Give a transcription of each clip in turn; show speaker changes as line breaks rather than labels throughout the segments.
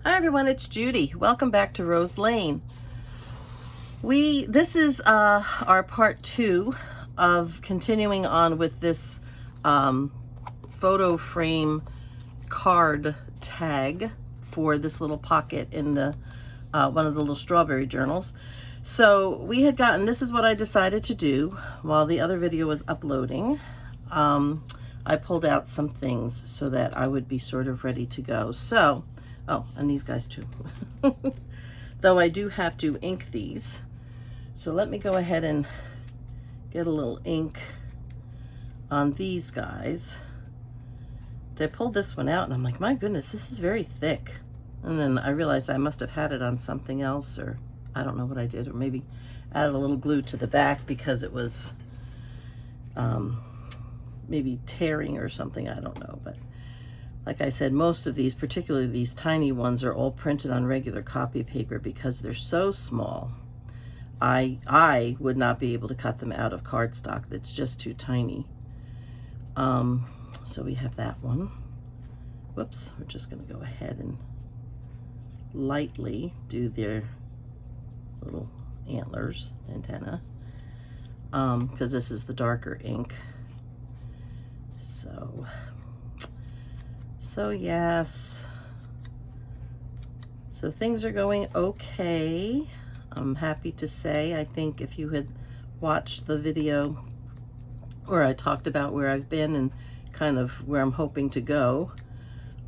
Hi everyone, it's Judy. Welcome back to Rose Lane. This is our part 2 of continuing on with this photo frame card tag for this little pocket in the one of the little strawberry journals. So we had gotten, this is what I decided to do while the other video was uploading. I pulled out some things so that I would be sort of ready to go. So, oh, and these guys too. Though I do have to ink these. So let me go ahead and get a little ink on these guys. I pulled this one out and I'm like, my goodness, this is very thick. And then I realized I must have had it on something else, or I don't know what I did, or maybe added a little glue to the back because it was maybe tearing or something, I don't know. But like I said, most of these, particularly these tiny ones, are all printed on regular copy paper because they're so small. I would not be able to cut them out of cardstock. That's just too tiny. So we have that one. Whoops, we're just going to go ahead and lightly do their little antlers, antenna, because this is the darker ink. So yes, so things are going okay. I'm happy to say, I think if you had watched the video where I talked about where I've been and kind of where I'm hoping to go,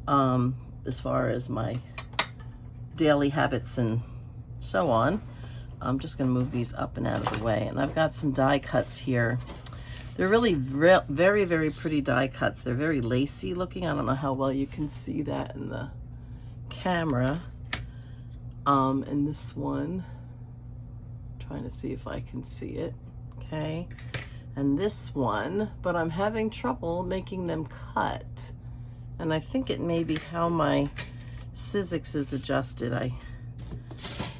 as far as my daily habits and so on, I'm just going to move these up and out of the way. And I've got some die cuts here. They're really very, very pretty die cuts. They're very lacy looking. I don't know how well you can see that in the camera. And this one, trying to see if I can see it. Okay. And this one, but I'm having trouble making them cut. And I think it may be how my Sizzix is adjusted.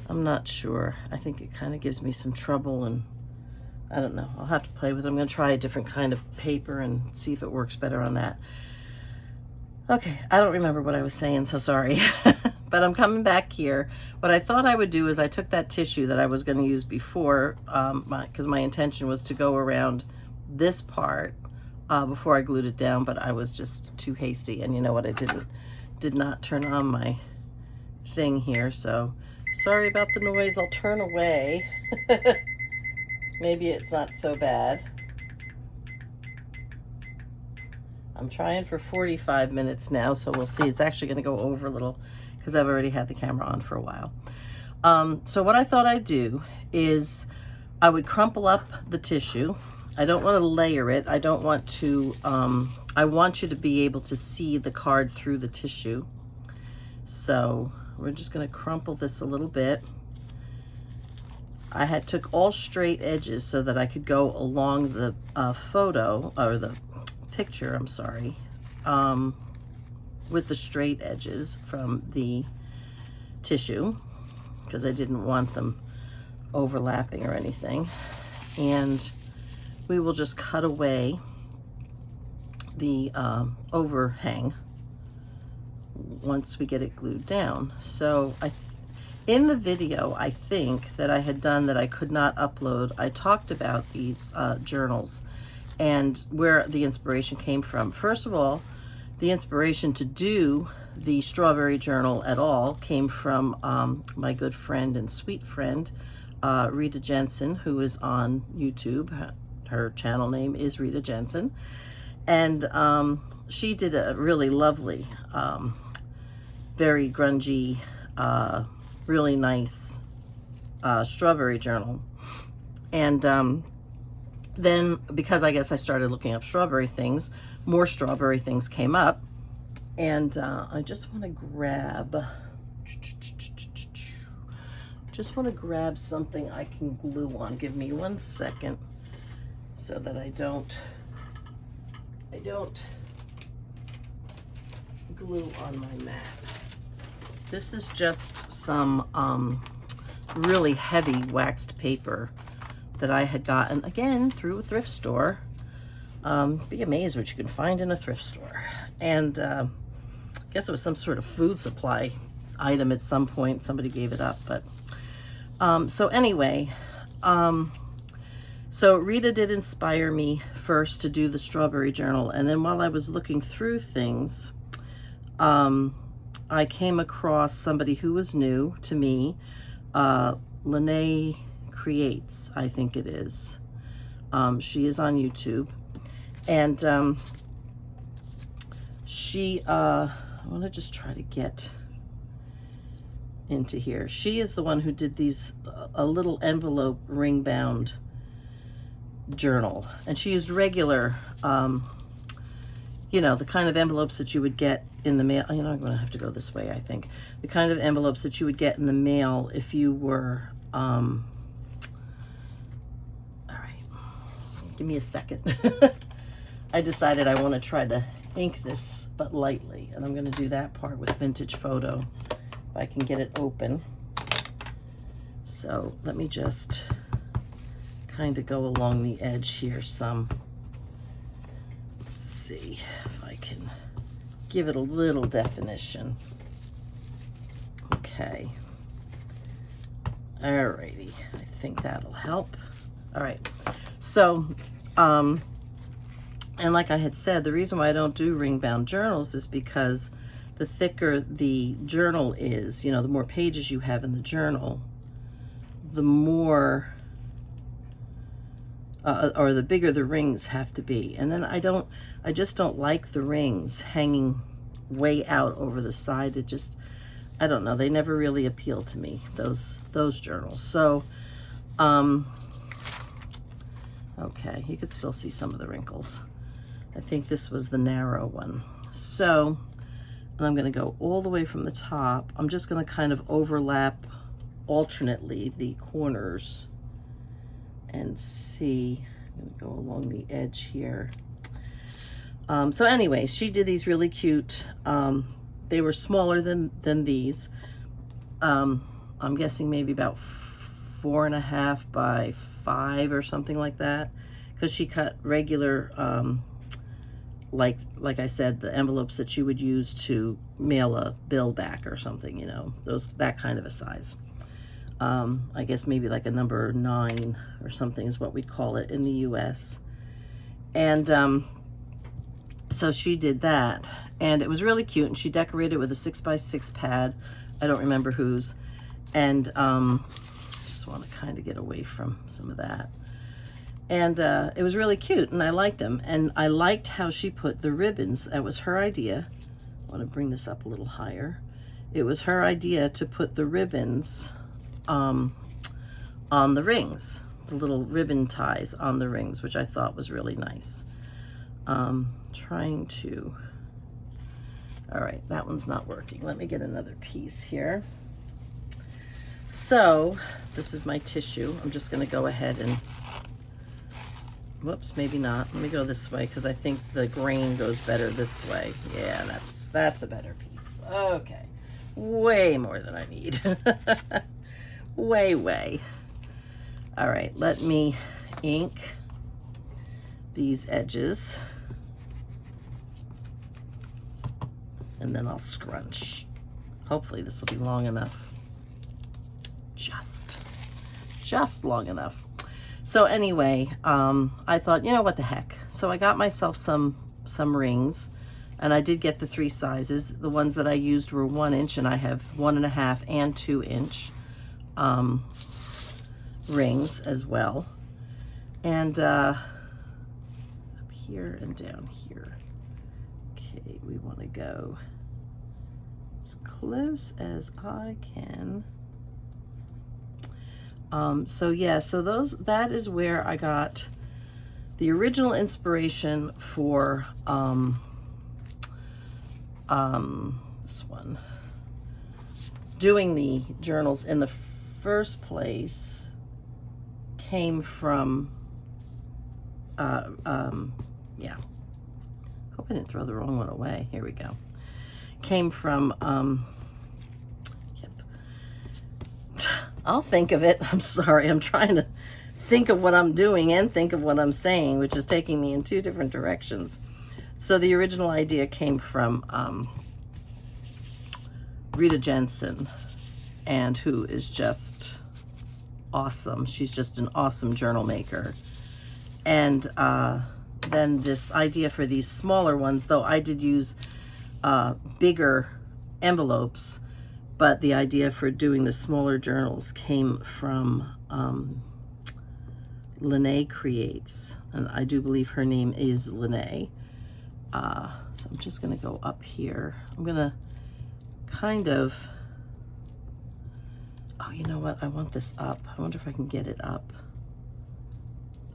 I'm not sure. I think it kind of gives me some trouble, and I don't know. I'll have to play with it. I'm going to try a different kind of paper and see if it works better on that. Okay, I don't remember what I was saying, so sorry. But I'm coming back here. What I thought I would do is I took that tissue that I was going to use before, because my intention was to go around this part before I glued it down, but I was just too hasty. And you know what? I did not turn on my thing here, so sorry about the noise. I'll turn away. Maybe it's not so bad. I'm trying for 45 minutes now, so we'll see. It's actually going to go over a little because I've already had the camera on for a while. So what I thought I'd do is I would crumple up the tissue. I don't want to layer it. I don't want to, I want you to be able to see the card through the tissue. So we're just going to crumple this a little bit. I had took all straight edges so that I could go along the photo, or the picture, I'm sorry, with the straight edges from the tissue, because I didn't want them overlapping or anything. And we will just cut away the overhang once we get it glued down. So in the video, I think, that I had done that I could not upload, I talked about these journals and where the inspiration came from. First of all, the inspiration to do the strawberry journal at all came from my good friend and sweet friend, Rita Jensen, who is on YouTube. Her channel name is Rita Jensen. And she did a really lovely, very grungy, really nice strawberry journal. And then, because I guess I started looking up strawberry things, more strawberry things came up. And I just want to grab something I can glue on. Give me 1 second so that I don't glue on my mat. This is just some really heavy waxed paper that I had gotten, again, through a thrift store. Be amazed what you can find in a thrift store. And I guess it was some sort of food supply item at some point. Somebody gave it up, but so anyway, so Rita did inspire me first to do the strawberry journal, and then while I was looking through things, I came across somebody who was new to me, Lene Creates, I think it is. She is on YouTube, and she, I want to just try to get into here. She is the one who did these, a little envelope ring bound journal, and she used regular, you know, the kind of envelopes that you would get in the mail. You know, I'm gonna have to go this way, I think. The kind of envelopes that you would get in the mail if you were, all right, give me a second. I decided I want to try to ink this, but lightly, and I'm gonna do that part with Vintage Photo, if I can get it open. So let me just kind of go along the edge here some. Let's see if I can give it a little definition. Okay. Alrighty, I think that'll help. All right, so, and like I had said, the reason why I don't do ring bound journals is because the thicker the journal is, you know, the more pages you have in the journal, the more or the bigger the rings have to be. And then I just don't like the rings hanging way out over the side. It just, I don't know, they never really appeal to me, those journals. So, okay, you could still see some of the wrinkles. I think this was the narrow one. So, and I'm gonna go all the way from the top. I'm just gonna kind of overlap alternately the corners and see. I'm gonna go along the edge here. So anyway, she did these really cute. They were smaller than these. I'm guessing maybe about 4.5 by 5 or something like that, because she cut regular, like I said, the envelopes that you would use to mail a bill back or something, you know, that kind of a size. I guess maybe like a number 9 or something is what we'd call it in the US. And so she did that, and it was really cute, and she decorated with a 6x6 pad. I don't remember whose. And just want to kind of get away from some of that. And it was really cute, and I liked them. And I liked how she put the ribbons. That was her idea. I want to bring this up a little higher. It was her idea to put the ribbons on the rings, the little ribbon ties on the rings, which I thought was really nice. Trying to, all right, that one's not working. Let me get another piece here. So this is my tissue. I'm just going to go ahead and, whoops, maybe not. Let me go this way, because I think the grain goes better this way. Yeah, that's a better piece. Okay, way more than I need. way. All right, let me ink these edges, and then I'll scrunch. Hopefully this will be long enough. Just long enough. So anyway, I thought, you know what the heck. So I got myself some rings, and I did get the 3 sizes. The ones that I used were 1 inch, and I have 1.5 and 2 inch rings as well. And up here and down here. Okay, we want to go as close as I can. So yeah, so that is where I got the original inspiration for this one. Doing the journals in the first place came from yeah. Hope I didn't throw the wrong one away. Here we go. Came from yep. I'll think of it. I'm sorry. I'm trying to think of what I'm doing and think of what I'm saying, which is taking me in 2 different directions. So the original idea came from Rita Jensen, and who is just awesome. She's just an awesome journal maker. And then this idea for these smaller ones, though I did use bigger envelopes, but the idea for doing the smaller journals came from Lene Creates, and I do believe her name is Lene. So I'm just going to go up here. I'm going to kind of, oh, you know what? I want this up. I wonder if I can get it up.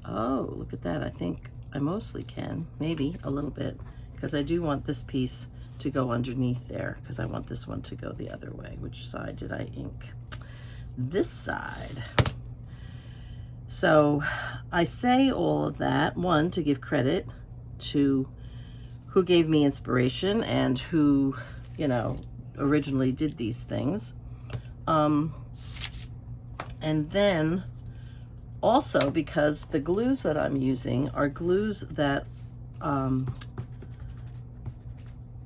Oh, look at that. I think I mostly can, maybe a little bit, because I do want this piece to go underneath there, because I want this one to go the other way. Which side did I ink? This side. So I say all of that, one, to give credit to who gave me inspiration and who, you know, originally did these things. And then also because the glues that I'm using are glues that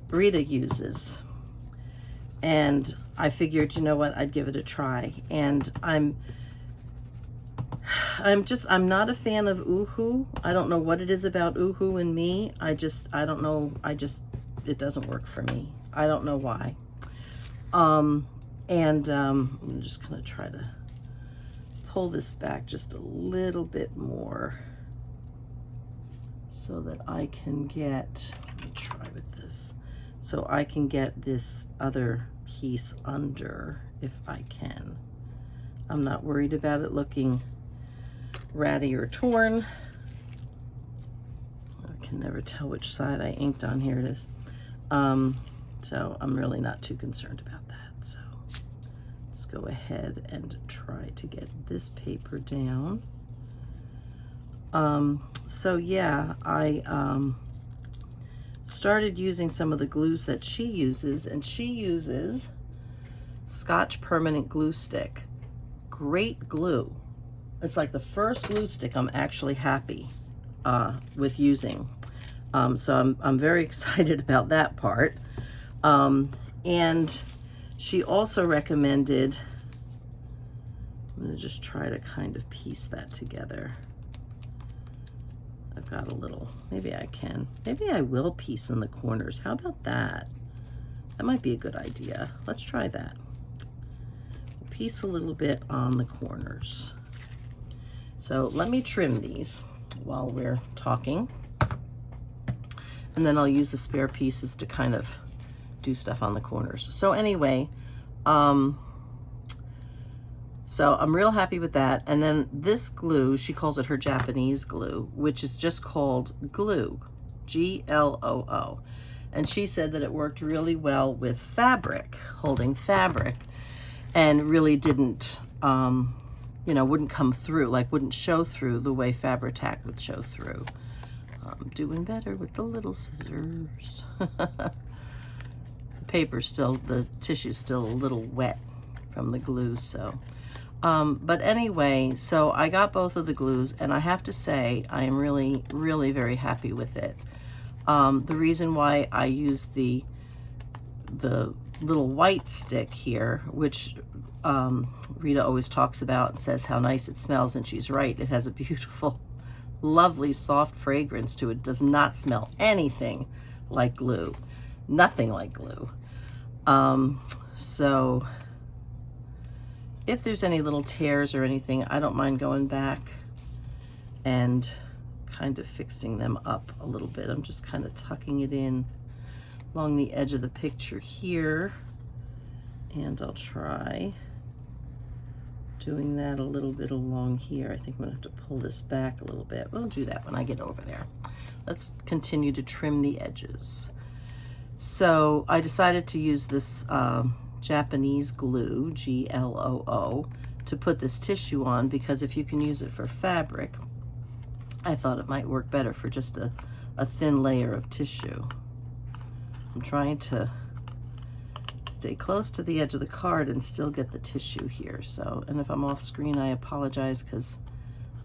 Rita uses. And I figured, you know what, I'd give it a try. And I'm not a fan of Oohoo. I don't know what it is about Oohoo and me. I don't know. It doesn't work for me. I don't know why. I'm just gonna try to pull this back just a little bit more so that I can get, let me try with this, so I can get this other piece under if I can. I'm not worried about it looking ratty or torn. I can never tell which side I inked on. Here it is. So I'm really not too concerned about that. So let's go ahead and try to get this paper down. So yeah, I started using some of the glues that she uses, and she uses Scotch Permanent Glue Stick. Great glue. It's like the first glue stick I'm actually happy with using. So I'm very excited about that part. And she also recommended, I'm gonna just try to kind of piece that together. I've got a little, maybe I can. Maybe I will piece in the corners. How about that? That might be a good idea. Let's try that. We'll piece a little bit on the corners. So let me trim these while we're talking. And then I'll use the spare pieces to kind of do stuff on the corners. So anyway, so I'm real happy with that. And then this glue, she calls it her Japanese glue, which is just called glue, G-L-O-O. And she said that it worked really well with fabric, holding fabric, and really didn't, you know, wouldn't come through, like wouldn't show through the way Fabri-Tac would show through. I'm doing better with the little scissors. The paper's still, the tissue's still a little wet from the glue, so. But anyway, so I got both of the glues, and I have to say, I am really, really very happy with it. The reason why I use the little white stick here, which Rita always talks about and says how nice it smells, and she's right. It has a beautiful, lovely, soft fragrance to it. It does not smell anything like glue. Nothing like glue. So if there's any little tears or anything, I don't mind going back and kind of fixing them up a little bit. I'm just kind of tucking it in along the edge of the picture here, and I'll try doing that a little bit along here. I think I'm gonna have to pull this back a little bit. We'll do that when I get over there. Let's continue to trim the edges. So I decided to use this Japanese glue, G-L-O-O, to put this tissue on, because if you can use it for fabric, I thought it might work better for just a thin layer of tissue. I'm trying to stay close to the edge of the card and still get the tissue here. So, and if I'm off screen, I apologize, because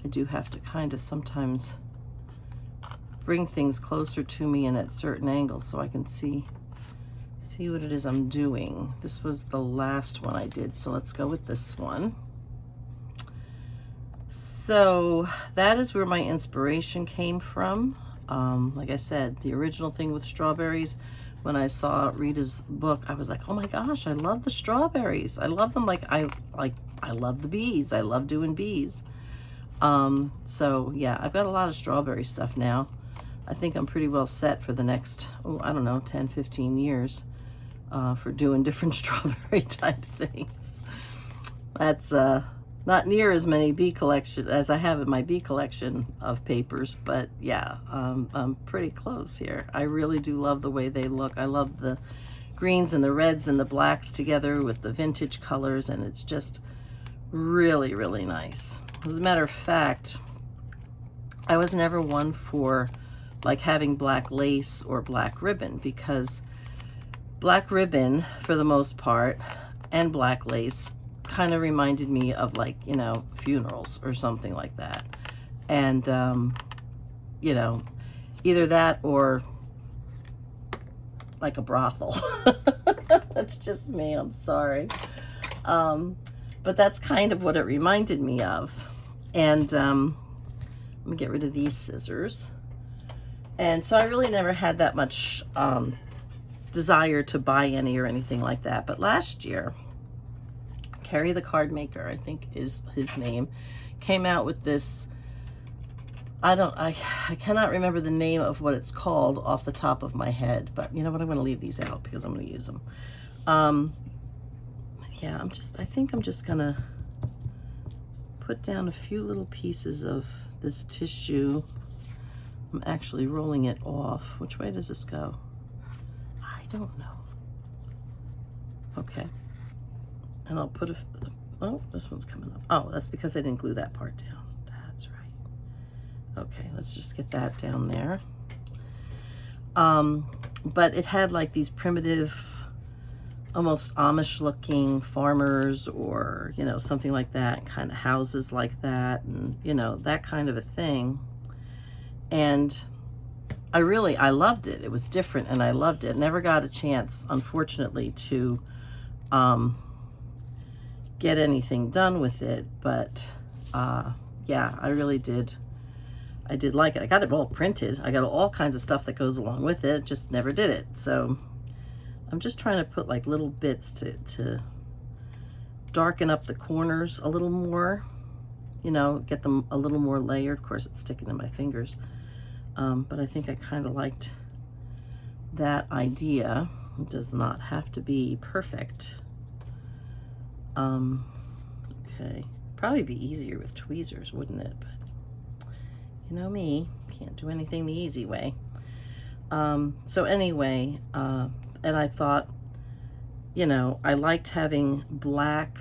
I do have to kind of sometimes bring things closer to me and at certain angles so I can see see what it is I'm doing. This was the last one I did, so let's go with this one. So that is where my inspiration came from. Like I said, the original thing with strawberries, when I saw Rita's book, I was like, oh my gosh, I love the strawberries. I love them like I love the bees. I love doing bees. So yeah, I've got a lot of strawberry stuff now. I think I'm pretty well set for the next, oh, I don't know, 10, 15 years for doing different strawberry type things. That's not near as many bee collection as I have in my bee collection of papers, but yeah, I'm pretty close here. I really do love the way they look. I love the greens and the reds and the blacks together with the vintage colors, and it's just really, really nice. As a matter of fact, I was never one for like having black lace or black ribbon, because black ribbon for the most part and black lace kind of reminded me of, like, you know, funerals or something like that. And you know, either that or like a brothel. That's just me, I'm sorry. But that's kind of what it reminded me of. And let me get rid of these scissors. And so I really never had that much desire to buy any or anything like that. But last year, Kerry the card maker, I think is his name, came out with this, I cannot remember the name of what it's called off the top of my head, but you know what, I'm going to leave these out because I'm going to use them. Yeah, I think I'm just going to put down a few little pieces of this tissue. I'm actually rolling it off. Which way does this go? I don't know. Okay. And I'll put oh, this one's coming up. Oh, that's because I didn't glue that part down. That's right. Okay, let's just get that down there. But it had like these primitive, almost Amish looking farmers, or, you know, something like that, kind of houses like that, and, you know, that kind of a thing. And I loved it. It was different and I loved it. Never got a chance, unfortunately, to get anything done with it, but yeah, I really did. I did like it. I got it all printed. I got all kinds of stuff that goes along with it, just never did it. So I'm just trying to put like little bits to darken up the corners a little more, you know, get them a little more layered. Of course, it's sticking to my fingers, but I think I kind of liked that idea. It does not have to be perfect. Okay, probably be easier with tweezers, wouldn't it? But you know me, can't do anything the easy way. So anyway, and I thought, you know, I liked having black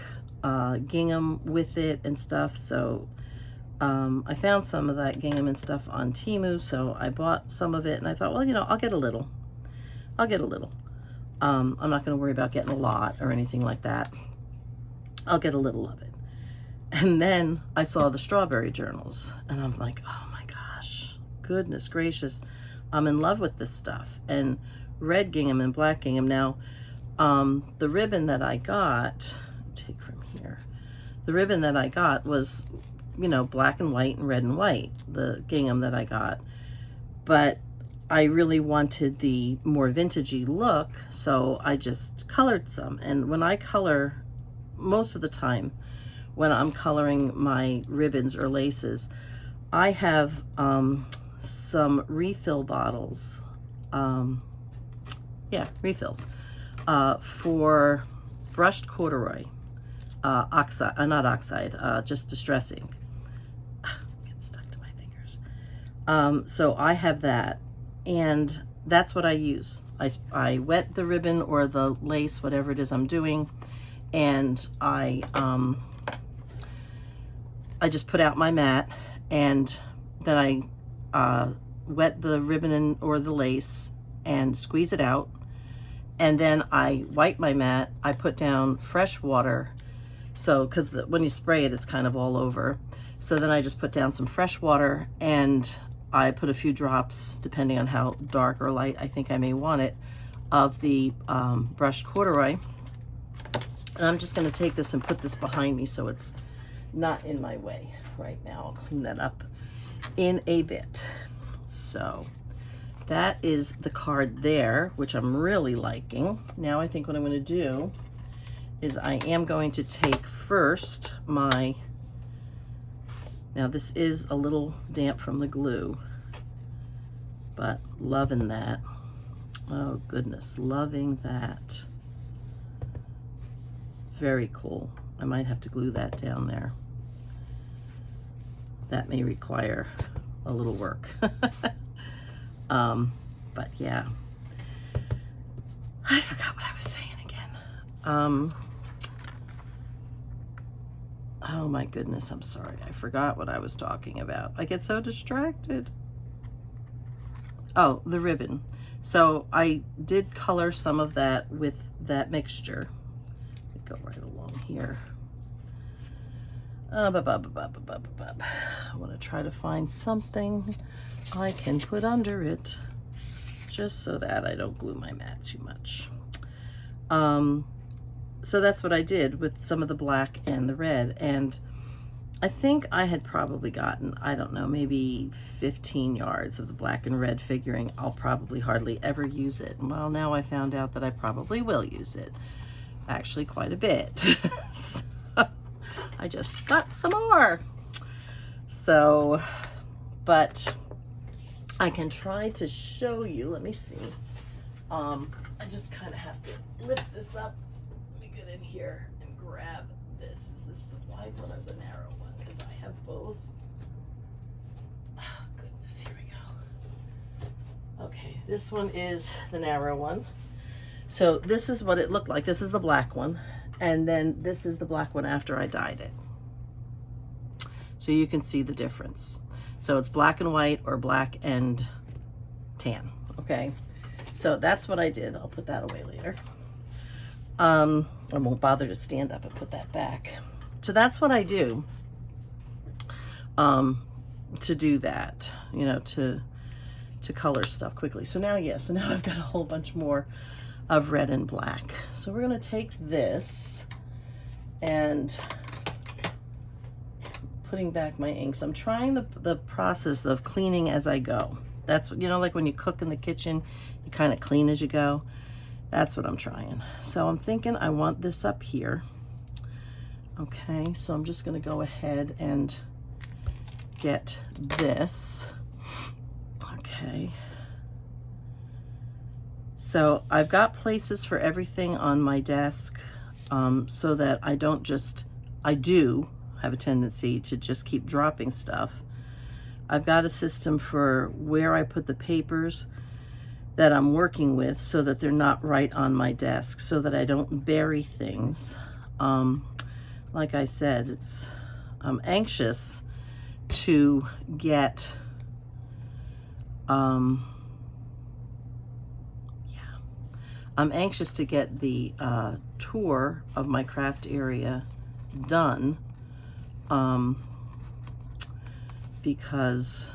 gingham with it and stuff, so I found some of that gingham and stuff on Temu, so I bought some of it, and I thought, well, you know, I'll get a little. I'm not going to worry about getting a lot or anything like that. I'll get a little of it. And then I saw the strawberry journals, and I'm like, oh my gosh, goodness gracious, I'm in love with this stuff. And red gingham and black gingham. Now, the ribbon that I got, take from here, the ribbon that I got was, you know, black and white and red and white, the gingham that I got. But I really wanted the more vintagey look, so I just colored some. And when I color, most of the time when I'm coloring my ribbons or laces, I have some refill bottles, yeah, refills, for brushed corduroy, not oxide, just distressing. Get stuck to my fingers. So I have that, and that's what I use. I wet the ribbon or the lace, whatever it is I'm doing, and I just put out my mat, and then I wet the ribbon or the lace and squeeze it out, and then I wipe my mat. I put down fresh water, so because when you spray it, it's kind of all over. So then I just put down some fresh water, and I put a few drops, depending on how dark or light I think I may want it, of the brushed corduroy. And I'm just going to take this and put this behind me so it's not in my way right now. I'll clean that up in a bit. So that is the card there, which I'm really liking. Now I think what I'm going to do is I am going to take first my, now this is a little damp from the glue, but loving that. Oh goodness, loving that. Very cool. I might have to glue that down there. That may require a little work. But yeah. I forgot what I was saying again. Oh my goodness, I'm sorry. I forgot what I was talking about. I get so distracted. Oh, the ribbon. So I did color some of that with that mixture. Go right along here. I want to try to find something I can put under it just so that I don't glue my mat too much. So that's what I did with some of the black and the red, and I think I had probably gotten, I don't know, maybe 15 yards of the black and red, figuring I'll probably hardly ever use it. Well, now I found out that I probably will use it. Actually quite a bit. So I just got some more. So, but I can try to show you. Let me see. I just kind of have to lift this up. Let me get in here and grab this. Is this the wide one or the narrow one? Because I have both. Oh, goodness, here we go. Okay, this one is the narrow one. So this is what it looked like. This is the black one. And then this is the black one after I dyed it. So you can see the difference. So it's black and white or black and tan. Okay. So that's what I did. I'll put that away later. I won't bother to stand up and put that back. So that's what I do. To do that, you know, to color stuff quickly. So now, yeah, so now I've got a whole bunch more of red and black. So we're going to take this and putting back my inks. I'm trying the process of cleaning as I go. That's, you know, like when you cook in the kitchen, you kind of clean as you go. That's what I'm trying. So I'm thinking I want this up here. Okay, so I'm just going to go ahead and get this. Okay. So I've got places for everything on my desk, so that I don't just, I do have a tendency to just keep dropping stuff. I've got a system for where I put the papers that I'm working with so that they're not right on my desk, so that I don't bury things. Like I said, I'm anxious to get, I'm anxious to get the tour of my craft area done, because,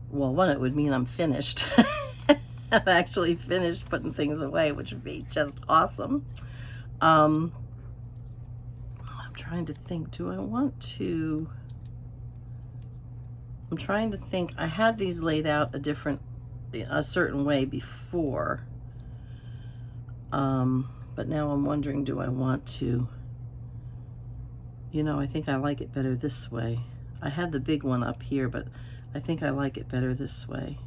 well, one, it would mean I'm finished. I'm actually finished putting things away, which would be just awesome. I'm trying to think, do I want to, I'm trying to think, I had these laid out a certain way before, but now I'm wondering, do I want to, you know, I think I like it better this way. I had the big one up here, but I think I like it better this way.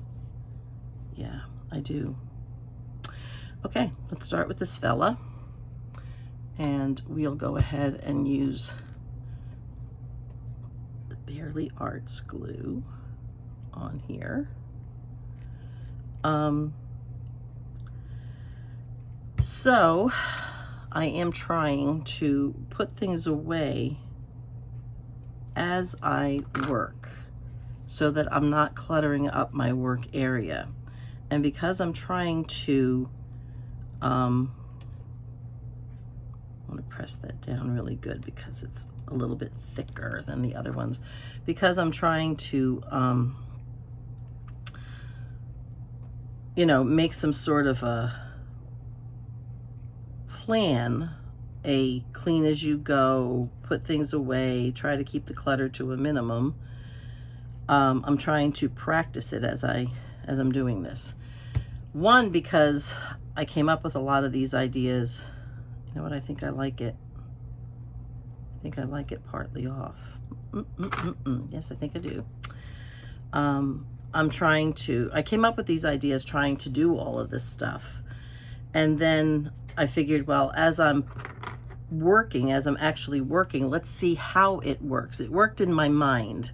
Yeah, I do. Okay, let's start with this fella, and we'll go ahead and use the Barely Arts glue on here. So I am trying to put things away as I work so that I'm not cluttering up my work area. And because I'm trying to, I want to press that down really good because it's a little bit thicker than the other ones. Because I'm trying to, you know, make some sort of a plan, a clean as you go, put things away, try to keep the clutter to a minimum. I'm trying to practice it as I'm doing this. One, because I came up with a lot of these ideas. You know what? I think I like it. I think I like it partly off. Yes, I think I do. I came up with these ideas trying to do all of this stuff. And then I figured, well, as I'm actually working, let's see how it works. It worked in my mind,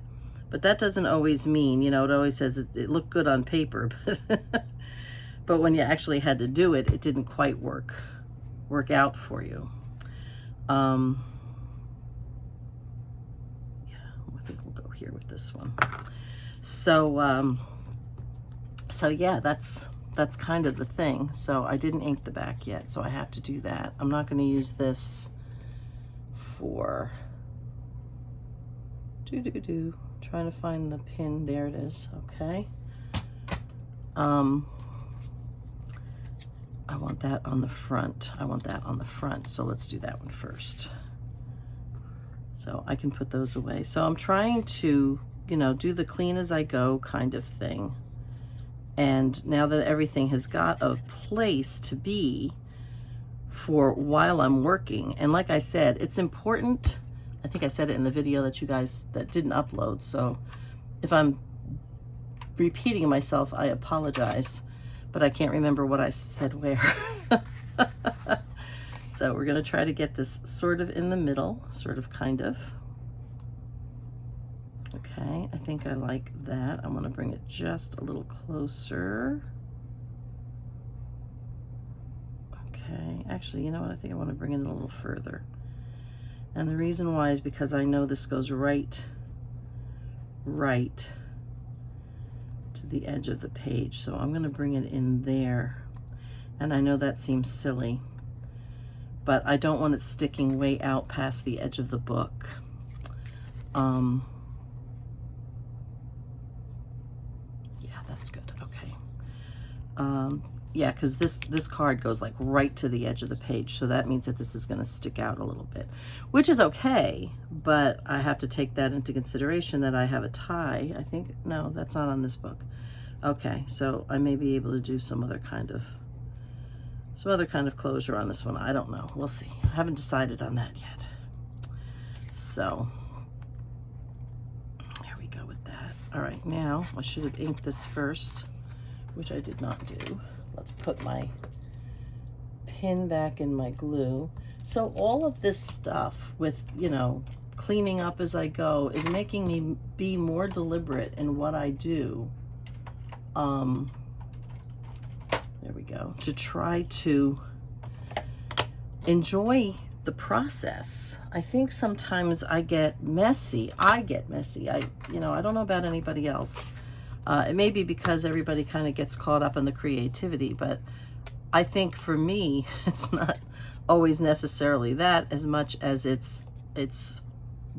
but that doesn't always mean, you know, it always says it looked good on paper, but when you actually had to do it, it didn't quite work out for you. Yeah, I think we'll go here with this one. So yeah, that's kind of the thing. So I didn't ink the back yet, so I have to do that. I'm not going to use this for trying to find the pin. There it is. Okay. I want that on the front. So let's do that one first. So I can put those away. So I'm trying to, you know, do the clean as I go kind of thing. And now that everything has got a place to be for while I'm working, and like I said, it's important. I think I said it in the video that you guys that didn't upload. So if I'm repeating myself, I apologize, but I can't remember what I said where. So we're going to try to get this sort of in the middle, sort of, kind of. Okay, I think I like that. I want to bring it just a little closer. Okay, actually, you know what? I think I want to bring it a little further. And the reason why is because I know this goes right to the edge of the page. So I'm going to bring it in there. And I know that seems silly, but I don't want it sticking way out past the edge of the book. Yeah, that's good. Okay. Yeah, because this card goes like right to the edge of the page, so that means that this is going to stick out a little bit, which is okay, but I have to take that into consideration that I have a tie. I think, no, that's not on this book. Okay, so I may be able to do some other kind of closure on this one. I don't know. We'll see. I haven't decided on that yet. So there we go with that. All right, now I should have inked this first, which I did not do. Let's put my pin back in my glue. So all of this stuff with, you know, cleaning up as I go is making me be more deliberate in what I do. There we go. To try to enjoy the process. I think sometimes I get messy. You know, I don't know about anybody else. It may be because everybody kind of gets caught up in the creativity, but I think for me, it's not always necessarily that as much as it's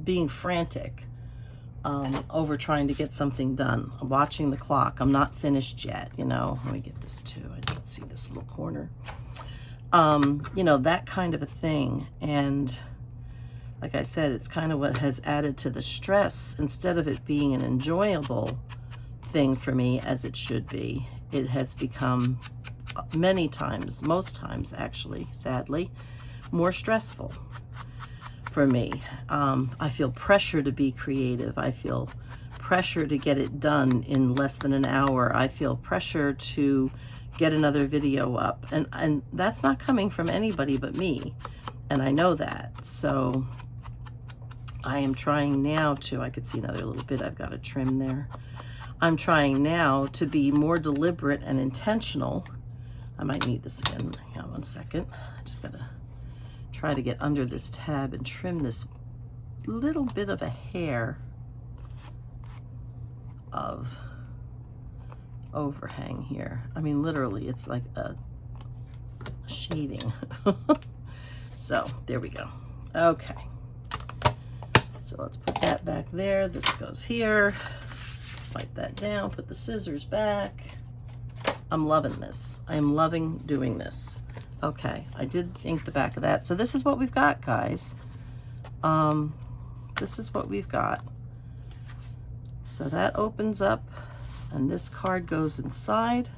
being frantic over trying to get something done. I'm watching the clock. I'm not finished yet, you know. Let me get this too. I didn't see this little corner. You know, that kind of a thing. And like I said, it's kind of what has added to the stress. Instead of it being an enjoyable thing for me as it should be, it has become many times, most times actually, sadly, more stressful for me. I feel pressure to be creative. I feel pressure to get it done in less than an hour. I feel pressure to get another video up, and that's not coming from anybody but me, and I know that. So I am trying now to, I could see another little bit I've got to trim there. I'm trying now to be more deliberate and intentional. I might need this again. Hang on one second. I just gotta try to get under this tab and trim this little bit of a hair of overhang here. I mean, literally, it's like a shading. So there we go. Okay. So let's put that back there. This goes here. Wipe that down, put the scissors back. I'm loving this. I am loving doing this. Okay, I did ink the back of that. So this is what we've got, guys. This is what we've got. So that opens up, and this card goes inside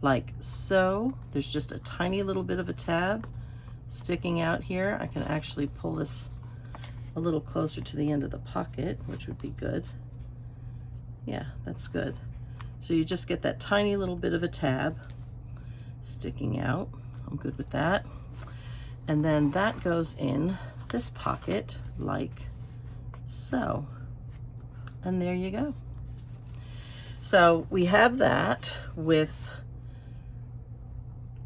like so. There's just a tiny little bit of a tab sticking out here. I can actually pull this a little closer to the end of the pocket, which would be good. Yeah, that's good. So you just get that tiny little bit of a tab sticking out. I'm good with that. And then that goes in this pocket like so. And there you go. So we have that with,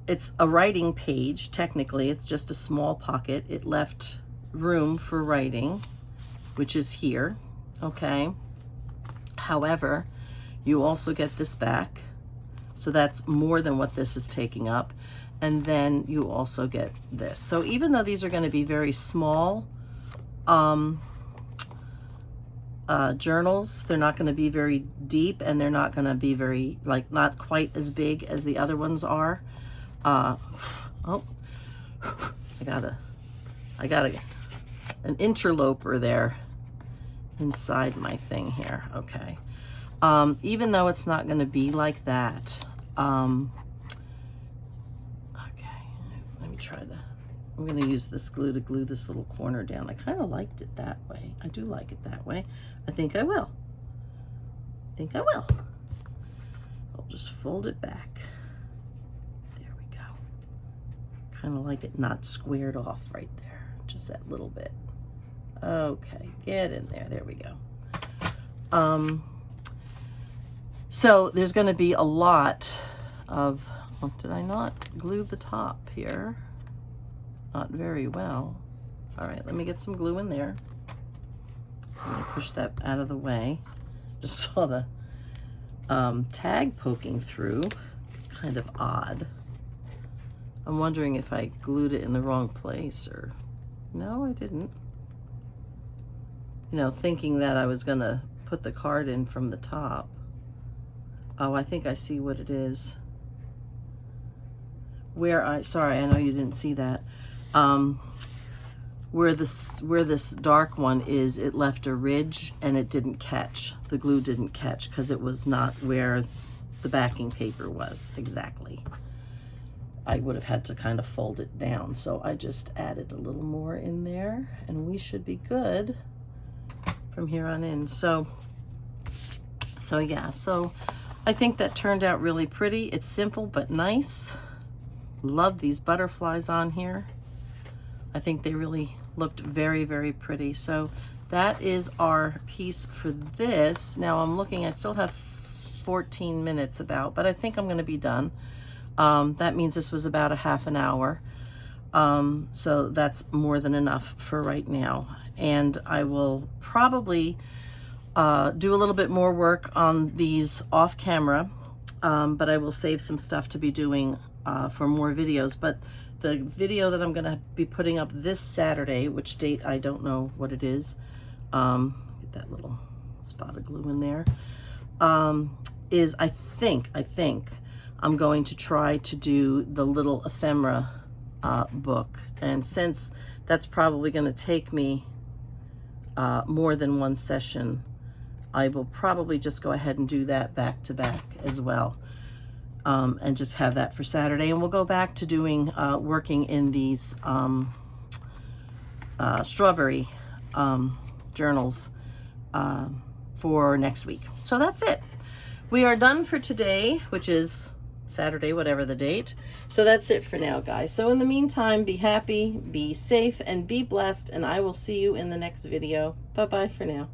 it's a writing page. Technically, it's just a small pocket. It left room for writing, which is here, okay? However, you also get this back. So that's more than what this is taking up. And then you also get this. So even though these are going to be very small journals, they're not going to be very deep, and they're not going to be very, like, not quite as big as the other ones are. Oh, I got an interloper there inside my thing here. Okay. Even though it's not going to be like that, okay, let me try I'm going to use this glue to glue this little corner down. I kind of liked it that way. I do like it that way. I think I will. I'll just fold it back. There we go. Kind of like it not squared off right there. Just that little bit. Okay, get in there. There we go. So there's going to be a lot of, oh, did I not glue the top here? Not very well. All right, let me get some glue in there. I'm going to push that out of the way. Just saw the tag poking through. It's kind of odd. I'm wondering if I glued it in the wrong place, or no, I didn't. You know, thinking that I was going to put the card in from the top. Oh, I think I see what it is. Sorry, I know you didn't see that. Where this dark one is, it left a ridge and it didn't catch. The glue didn't catch because it was not where the backing paper was exactly. I would have had to kind of fold it down. So I just added a little more in there, and we should be good from here on in. So yeah, so I think that turned out really pretty. It's simple but nice. Love these butterflies on here. I think they really looked very, very pretty. So that is our piece for this. Now I'm looking, I still have 14 minutes about, but I think I'm going to be done. That means this was about a half an hour. So that's more than enough for right now. And I will probably do a little bit more work on these off camera, but I will save some stuff to be doing for more videos. But the video that I'm going to be putting up this Saturday, which date I don't know what it is, get that little spot of glue in there, is I think I'm going to try to do the little ephemera book. And since that's probably going to take me more than one session, I will probably just go ahead and do that back to back as well. And just have that for Saturday, and we'll go back to doing working in these strawberry journals for next week. So that's it. We are done for today, which is Saturday, whatever the date. So that's it for now, guys. So in the meantime, be happy, be safe, and be blessed, and I will see you in the next video. Bye-bye for now.